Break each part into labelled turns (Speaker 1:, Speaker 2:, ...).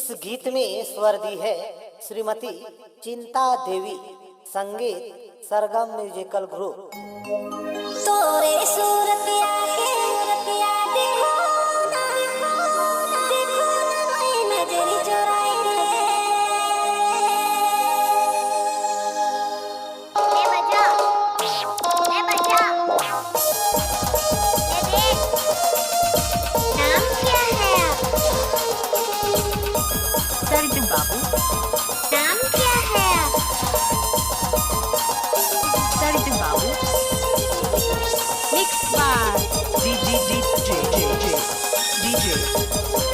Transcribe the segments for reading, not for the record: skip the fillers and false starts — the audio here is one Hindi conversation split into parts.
Speaker 1: इस गीत में स्वर दी है श्रीमती चिंता देवी। संगीत सरगम म्यूजिकल ग्रुप।
Speaker 2: तोरे सूरत आके देखो ना मैं नजर चुराए रे। ले बजा ले देख नाम क्या है
Speaker 3: सरजन बाबू।
Speaker 2: नाम क्या है
Speaker 3: सरजन बाबू। मिक्स बार DJ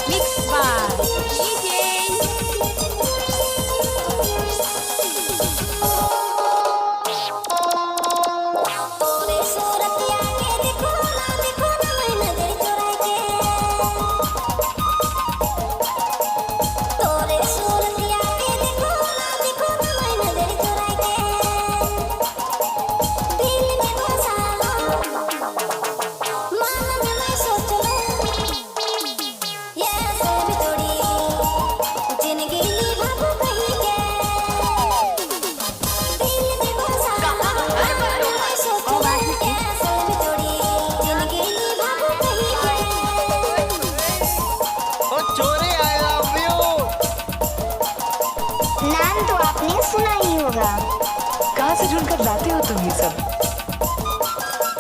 Speaker 3: मिक्स बार DJ।
Speaker 2: तोरे सूरत आके देखो ना मैं नजर चुराए के। तोरे सूरत आके देखो ना मैं नजर चुराए के। दिल में बसा लो मन में सोच लो ये सब थोड़ी जिंदगी निभाऊं कहीं के। दिल में बसा लो मन में सोच लो ये सब थोड़ी जिंदगी निभाऊं कहीं के।
Speaker 4: ओ चोरी आई लव यू।
Speaker 2: नाम तो आपने सुना ही होगा।
Speaker 3: कहाँ से जुड़कर लाते हो तुम ये सब?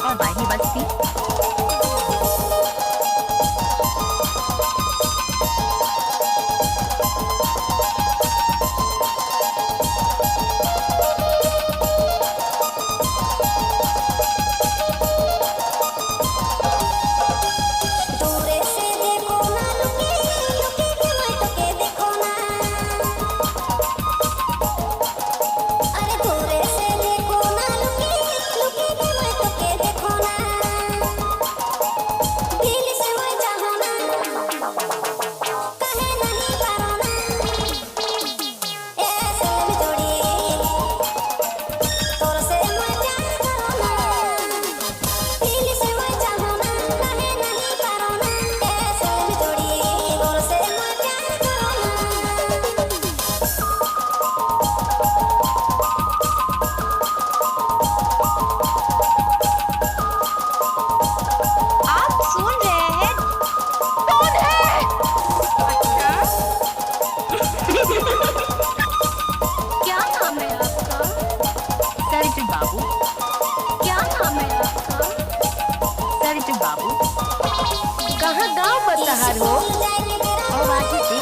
Speaker 3: और बाही बस्ती
Speaker 2: दूरे से देखो ना लुके के मैं तो के देखो ना। अरे दूरे से देखो ना लुके के मैं तो के देखो ना। दिल से मैं चाहो ना कहे नहीं पारो ना ऐसे भी थोड़ी तोर से मैं प्यार करो ना। दिल से मैं चाहो ना कहे नहीं पारो ना ऐसे भी थोड़ी तोर से मैं प्यार करो ना। आप सुन रहे हैं कौन है? अच्छा क्या नाम है आपका?
Speaker 3: सरजन बाबू।
Speaker 2: क्या नाम है आपका?
Speaker 3: सरजन बाबू। कहाँ गाँव बसहार हो? और आगे से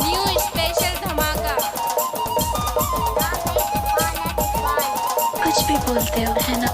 Speaker 5: न्यू स्पेशल धमाका।
Speaker 3: कुछ भी बोलते हो है ना?